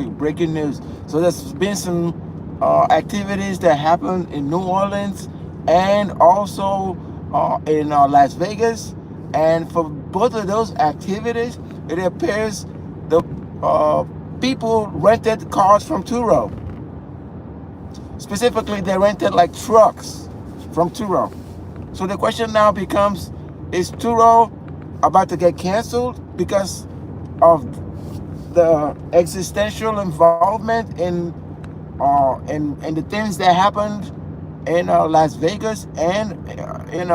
breaking news. So there's been some activities that happened in New Orleans and also in Las Vegas. And for both of those activities, it appears the uh, people rented cars from TURO. Specifically, they rented like trucks from TURO. So the question now becomes, is TURO about to get canceled because of the existential involvement in the things that happened in Las Vegas and in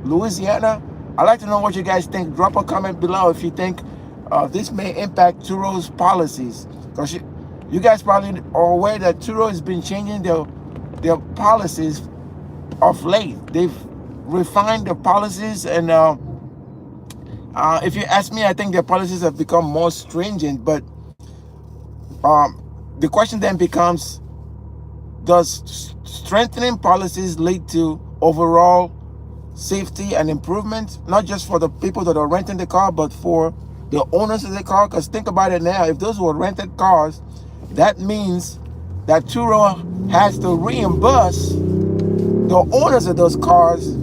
Louisiana? I'd like to know what you guys think. Drop a comment below if you think this may impact TURO's policies. Because you guys probably are aware that TURO has been changing their policies of late. They've refined their policies, and if you ask me, I think their policies have become more stringent. But the question then becomes, does strengthening policies lead to overall safety and improvement, not just for the people that are renting the car, but for the owners of the car? Because think about it now, if those were rented cars, that means that TURO has to reimburse the owners of those cars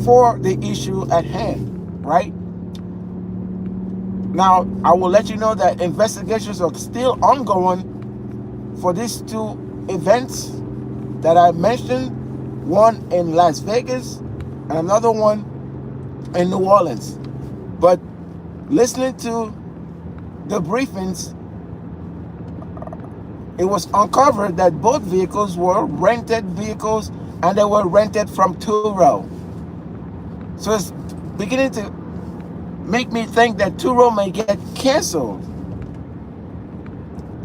for the issue at hand, right? Now, I will let you know that investigations are still ongoing for these two events that I mentioned, one in Las Vegas and another one in New Orleans. But listening to the briefings, it was uncovered that both vehicles were rented vehicles, and they were rented from TURO. So it's beginning to make me think that TURO may get canceled.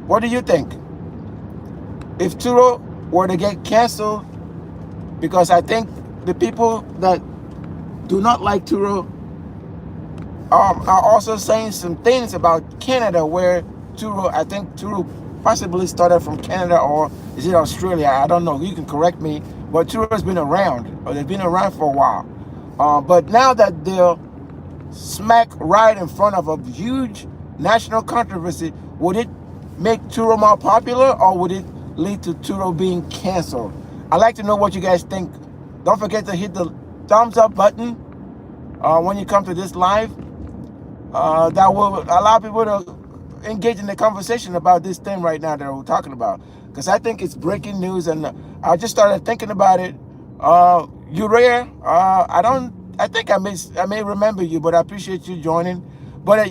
What do you think? If TURO were to get canceled, because I think the people that do not like TURO are also saying some things about Canada, where TURO, I think TURO possibly started from Canada, or is it Australia? I don't know. You can correct me. But TURO has been around, or they've been around for a while. But now that they're smack right in front of a huge national controversy, would it make TURO more popular, or would it lead to TURO being canceled? I'd like to know what you guys think. Don't forget to hit the thumbs up button when you come to this live. That will allow people to engage in the conversation about this thing right now that we're talking about, because I think it's breaking news, and I just started thinking about it. You're rare. I think I may remember you, but I appreciate you joining. But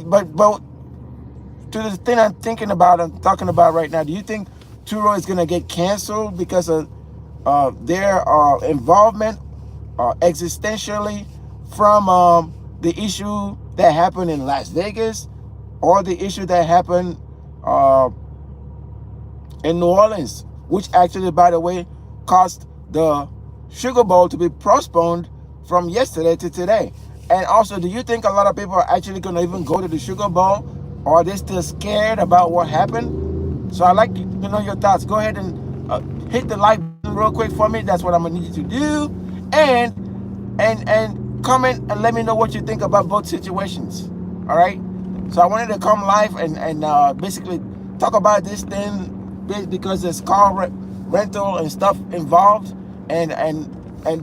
to the thing I'm thinking about and talking about right now, do you think TURO is going to get canceled because of their involvement existentially from the issue that happened in Las Vegas, or the issue that happened in New Orleans, which actually, by the way, caused the Sugar Bowl to be postponed from yesterday to today? And also, do you think a lot of people are actually going to even go to the Sugar Bowl, or are they still scared about what happened? So I'd like to know your thoughts. Go ahead and hit the like button real quick for me. That's what I'm going to need you to do. And comment and let me know what you think about both situations. All right? So I wanted to come live and basically talk about this thing, because there's car rental and stuff involved, and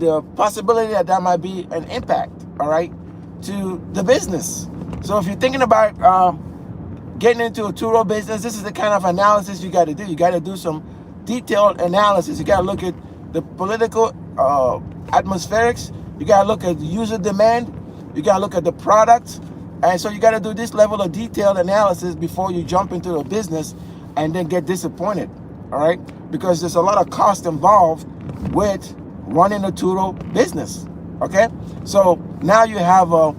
the possibility that might be an impact, all right, to the business. So if you're thinking about getting into a TURO business, this is the kind of analysis you got to do. You got to do some detailed analysis. You got to look at the political atmospherics. You got to look at user demand. You got to look at the product. And so you got to do this level of detailed analysis before you jump into a business and then get disappointed, all right? Because there's a lot of cost involved with running a TURO business, okay? So now you have a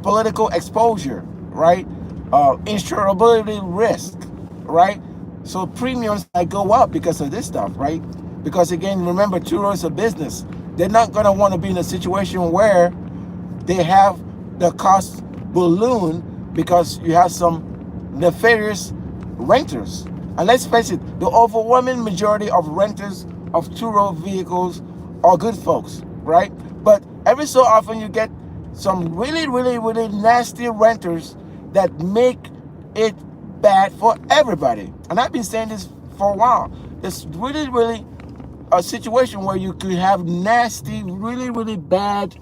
political exposure, right? Insurability risk, right? So premiums might go up because of this stuff, right? Because again, remember, TURO is a business. They're not going to want to be in a situation where they have the cost balloon because you have some nefarious renters. And let's face it, the overwhelming majority of renters of TURO vehicles are good folks, right? But every so often you get some really, really, really nasty renters that make it's bad for everybody. And I've been saying this for a while. It's really a situation where you could have nasty, really bad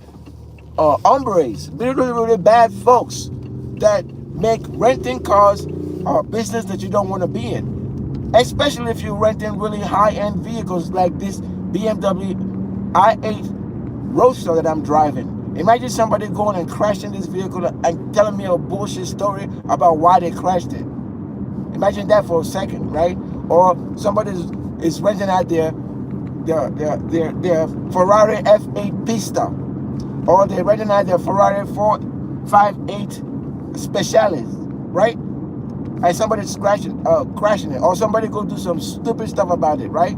hombres, really bad folks that make renting cars a business that you don't want to be in. Especially if you're renting really high-end vehicles like this BMW i8 Roadster that I'm driving. Imagine somebody going and crashing this vehicle and telling me a bullshit story about why they crashed it. Imagine that for a second, right? Or somebody is renting out their Ferrari F8 Pista, or they're renting out their Ferrari 458 Specialis, right? And somebody's crashing it, or somebody go do some stupid stuff about it, right?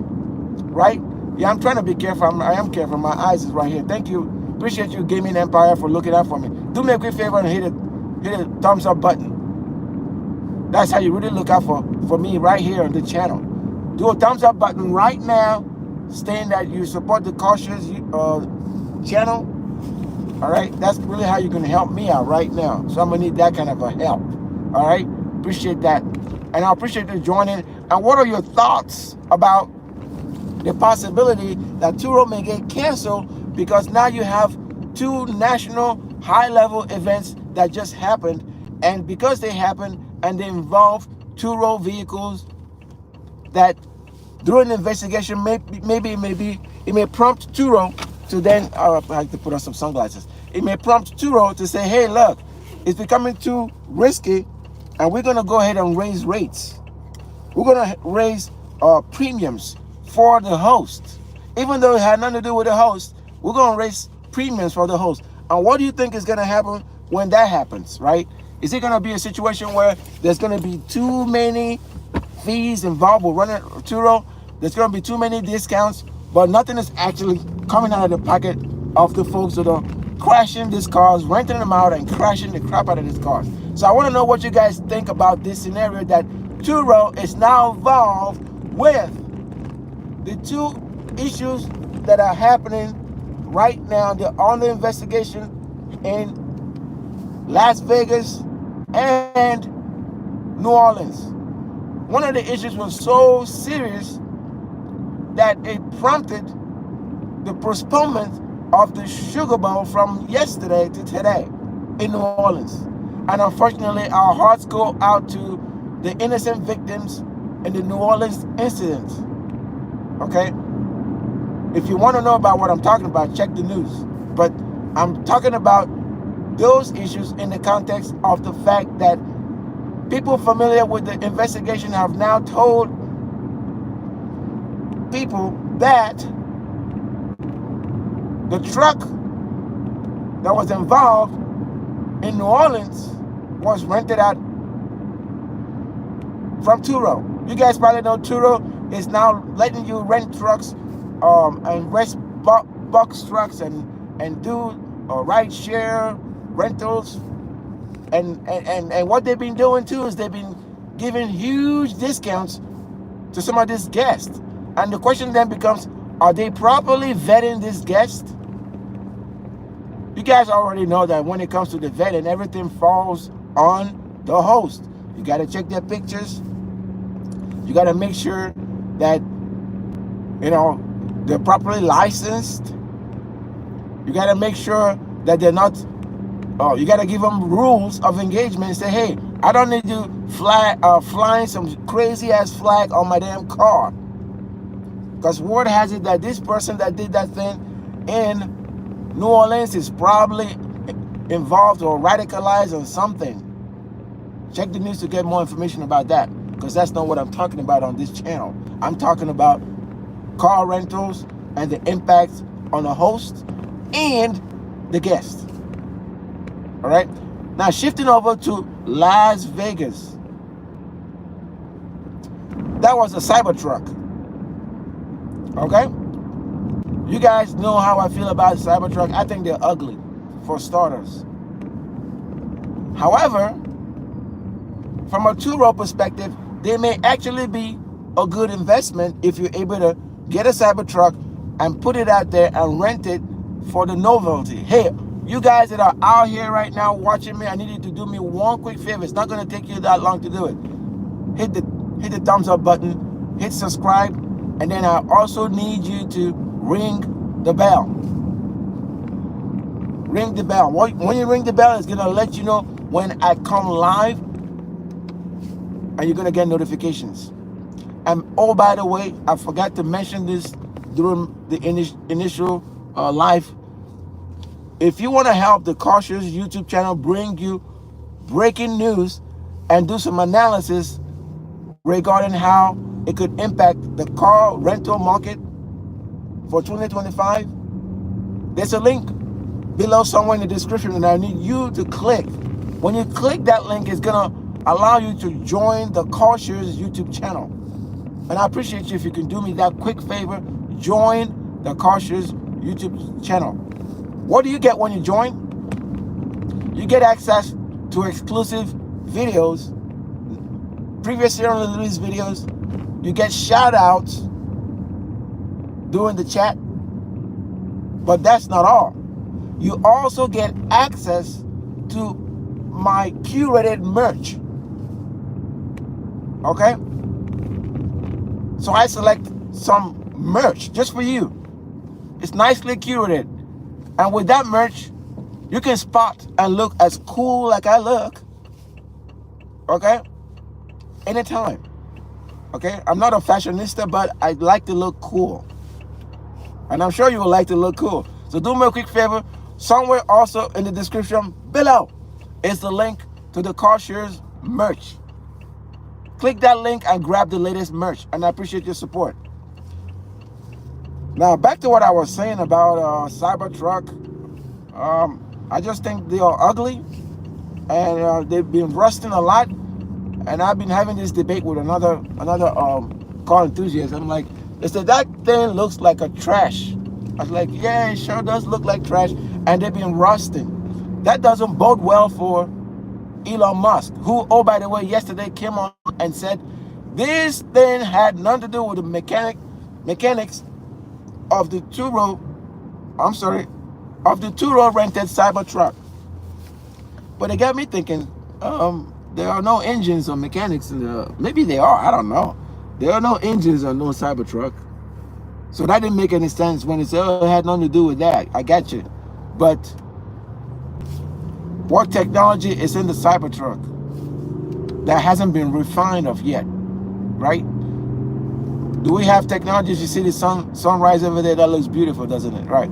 Yeah, I'm trying to be careful. I am careful. My eyes is right here. Thank you. Appreciate you, Gaming Empire, for looking out for me. Do me a quick favor and hit a thumbs up button. That's how you really look out for me right here on the channel. Do a thumbs up button right now, saying that you support the Cautious channel. All right, that's really how you're gonna help me out right now. So I'm gonna need that kind of a help. All right, appreciate that, and I appreciate you joining. And what are your thoughts about the possibility that TURO may get canceled, because now you have two national high-level events that just happened, and because they happened and they involve TURO vehicles, that during the investigation maybe it may prompt TURO to then I have to put on some sunglasses. It may prompt TURO to say, hey, look, it's becoming too risky, and we're gonna go ahead and raise rates. We're gonna raise premiums for the host. Even though it had nothing to do with the host, we're gonna raise premiums for the host. And what do you think is gonna happen when that happens, right? Is it gonna be a situation where there's gonna be too many fees involved with running TURO? There's gonna be too many discounts, but nothing is actually coming out of the pocket of the folks that are crashing these cars, renting them out, and crashing the crap out of these cars. So I want to know what you guys think about this scenario, that TURO is now involved with the two issues that are happening right now. They're on the investigation in Las Vegas and New Orleans. One of the issues was so serious that it prompted the postponement of the Sugar Bowl from yesterday to today in New Orleans. And unfortunately, our hearts go out to the innocent victims in the New Orleans incident. Okay? If you want to know about what I'm talking about, check the news. But I'm talking about those issues in the context of the fact that people familiar with the investigation have now told people that the truck that was involved in New Orleans was rented out from TURO. You guys probably know TURO is now letting you rent trucks and rest box trucks and do ride share rentals. And what they've been doing too is they've been giving huge discounts to some of these guests. And the question then becomes, are they properly vetting this guest? You guys already know that when it comes to the vetting, everything falls on the host. You got to check their pictures. You got to make sure that, you know, they're properly licensed. You got to make sure that they're not, you got to give them rules of engagement and say, hey, I don't need you flying some crazy ass flag on my damn car. Because word has it that this person that did that thing in New Orleans is probably involved or radicalized on something. Check the news to get more information about that, because that's not what I'm talking about on this channel. I'm talking about car rentals and the impact on the host and the guest. All right. Now shifting over to Las Vegas. That was a Cybertruck. Okay. You guys know how I feel about Cybertruck. I think they're ugly, for starters. However, from a TURO perspective, they may actually be a good investment if you're able to get a Cybertruck and put it out there and rent it for the novelty. Hey, You guys that are out here right now watching me, I need you to do me one quick favor. It's not going to take you that long to do it. Hit the thumbs up button, hit subscribe, and then I also need you to ring the bell. Ring the bell. When you ring the bell, it's going to let you know when I come live, and you're going to get notifications. And oh, by the way, I forgot to mention this during the initial live. If you want to help the CARSHIERGE YouTube channel bring you breaking news and do some analysis regarding how it could impact the car rental market for 2025, there's a link below somewhere in the description, and I need you to click. When you click that link, it's going to allow you to join the CARSHIERGE YouTube channel. And I appreciate you if you can do me that quick favor. Join the CARSHIERGE YouTube channel. What do you get when you join? You get access to exclusive videos, previously unreleased videos. You get shout outs during the chat. But that's not all. You also get access to my curated merch. Okay? So I select some merch just for you. It's nicely curated. And with that merch, you can spot and look as cool like I look. Okay? Anytime. Okay? I'm not a fashionista, but I like to look cool. And I'm sure you will like to look cool. So do me a quick favor. Somewhere also in the description below is the link to the CARSHIERGE merch. Click that link and grab the latest merch. And I appreciate your support. Now, back to what I was saying about Cybertruck. I just think they are ugly. And they've been rusting a lot. And I've been having this debate with another car enthusiast. I'm like, they said, that thing looks like a trash. I was like, yeah, it sure does look like trash. And they've been rusting. That doesn't bode well for Elon Musk, who, oh, by the way, yesterday came on and said this thing had nothing to do with the mechanics of the TURO, of the TURO rented Cybertruck. But it got me thinking, there are no engines or mechanics in the, maybe they are, I don't know. There are no engines on no Cybertruck. So that didn't make any sense when it said, oh, it had nothing to do with that. I got you. But what technology is in the Cybertruck that hasn't been refined of yet, right? Do we have technologies? You see the sunrise over there? That looks beautiful, doesn't it? Right.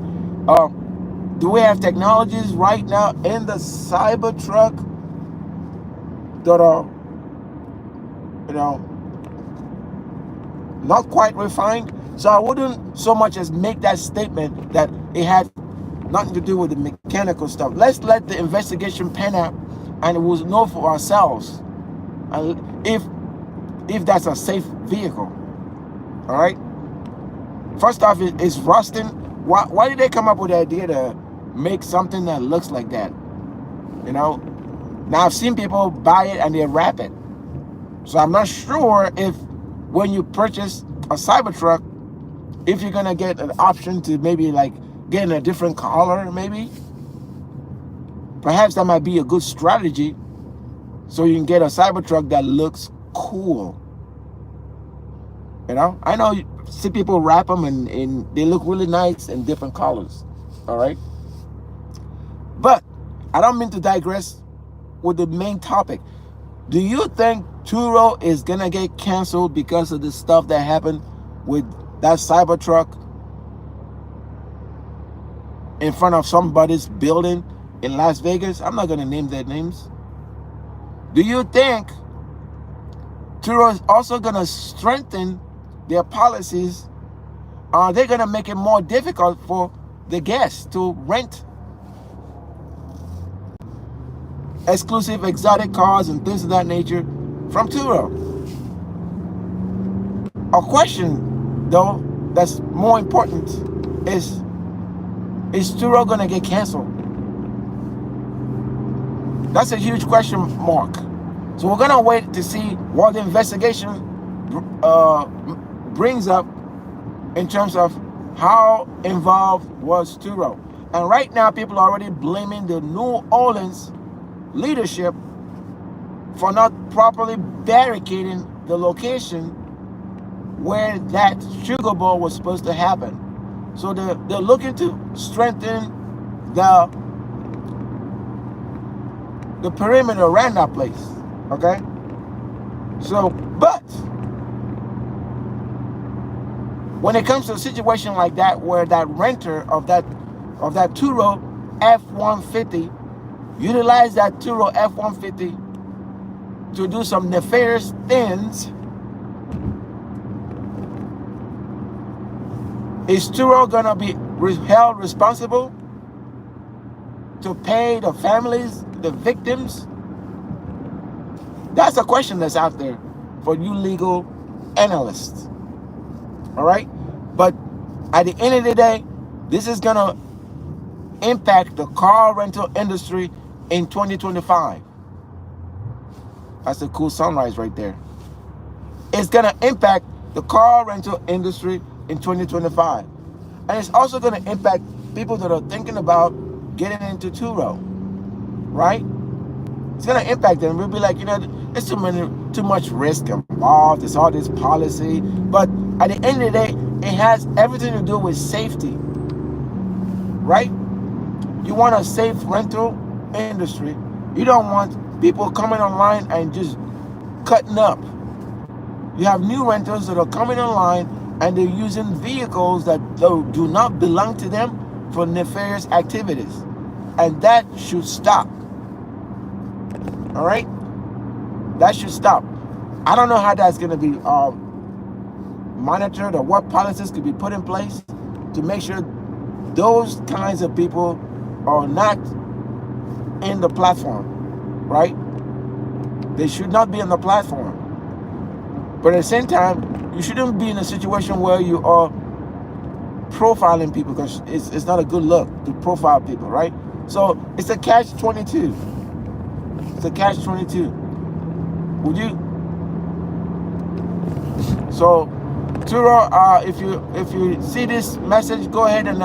Do we have technologies right now in the Cybertruck that are, not quite refined? So I wouldn't so much as make that statement that it had nothing to do with the mechanical stuff. Let's let the investigation pan out, and we'll know for ourselves if that's a safe vehicle. All right. First off, it's rusting. Why did they come up with the idea to make something that looks like that? Now I've seen people buy it and they wrap it. So I'm not sure if when you purchase a Cybertruck, if you're gonna get an option to maybe like get in a different color, maybe. Perhaps that might be a good strategy, so you can get a Cybertruck that looks cool. I know you see people wrap them and they look really nice in different colors. All right. But I don't mean to digress with the main topic. Do you think TURO is gonna get canceled because of the stuff that happened with that Cybertruck in front of somebody's building in Las Vegas? I'm not gonna name their names. Do you think TURO is also gonna strengthen their policies? Are they gonna make it more difficult for the guests to rent exclusive exotic cars and things of that nature from TURO? A question, though, that's more important is TURO gonna get canceled? That's a huge question mark. So we're gonna wait to see what the investigation brings up in terms of how involved was TURO. And right now, people are already blaming the New Orleans leadership for not properly barricading the location where that Sugar Bowl was supposed to happen. So they're looking to strengthen the perimeter around that place. Okay? So, but when it comes to a situation like that, where that renter of that TURO F-150 utilize that TURO F-150 to do some nefarious things, is TURO gonna be held responsible to pay the families, the victims? That's a question that's out there for you legal analysts. All right? But at the end of the day, this is going to impact the car rental industry in 2025. That's a cool sunrise right there. It's going to impact the car rental industry in 2025. And it's also going to impact people that are thinking about getting into TURO, right? It's going to impact them. We'll be like, there's too much risk involved. There's all this policy. But at the end of the day, it has everything to do with safety, right? You want a safe rental industry. You don't want people coming online and just cutting up. You have new renters that are coming online and they're using vehicles that do not belong to them for nefarious activities. And that should stop. All right? That should stop. I don't know how that's going to be monitored, or what policies could be put in place to make sure those kinds of people are not in the platform, right? They should not be on the platform. But at the same time, you shouldn't be in a situation where you are profiling people, because it's not a good look to profile people, right? So it's a catch-22. It's a catch-22. Would you? So, TURO, if you see this message, go ahead and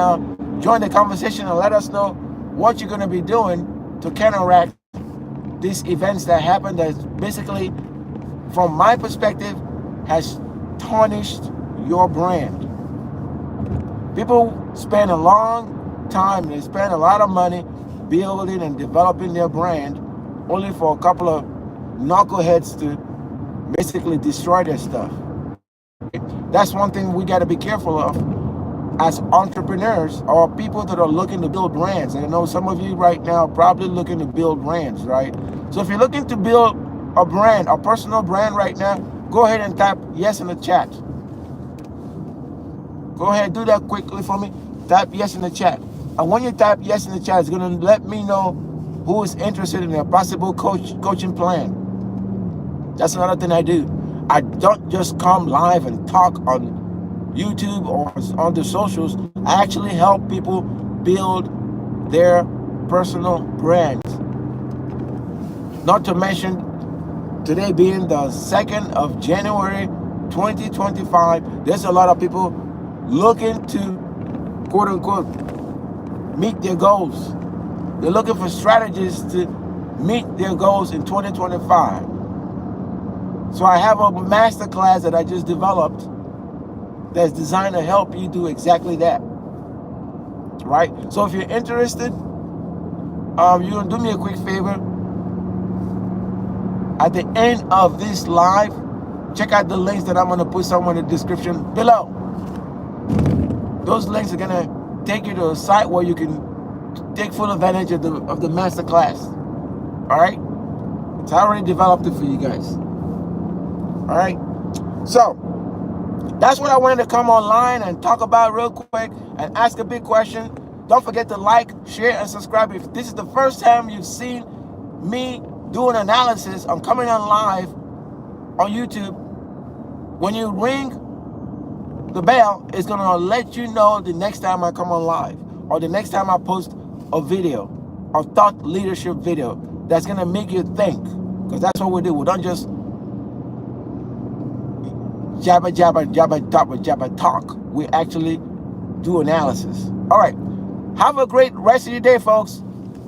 join the conversation and let us know what you're going to be doing to counteract these events that happen. That basically, from my perspective, has tarnished your brand. People spend a long time, they spend a lot of money building and developing their brand, only for a couple of knuckleheads to basically destroy their stuff. That's one thing we got to be careful of as entrepreneurs, or people that are looking to build brands. And I know some of you right now are probably looking to build brands, right? So if you're looking to build a brand, a personal brand right now, go ahead and type yes in the chat. Go ahead, do that quickly for me. Type yes in the chat. And when you type yes in the chat, it's going to let me know who is interested in a possible coaching plan. That's another thing I do. I don't just come live and talk on YouTube or on the socials. I actually help people build their personal brands. Not to mention, today being the 2nd of January 2025, there's a lot of people looking to, quote unquote, meet their goals. They're looking for strategies to meet their goals in 2025. So I have a masterclass that I just developed that's designed to help you do exactly that. Right? So if you're interested, you're going to do me a quick favor. At the end of this live, check out the links that I'm going to put somewhere in the description below. Those links are going to take you to a site where you can take full advantage of the masterclass. All right? So I already developed it for you guys. All right? So that's what I wanted to come online and talk about real quick and ask a big question. Don't forget to like, share, and subscribe. If this is the first time you've seen me do an analysis, I'm coming on live on YouTube. When you ring the bell, it's going to let you know the next time I come on live, or the next time I post a video, a thought leadership video that's going to make you think. Because that's what we do. We don't just jabba, jabba, jabba, jabba, jabba talk. We actually do analysis. All right. Have a great rest of your day, folks.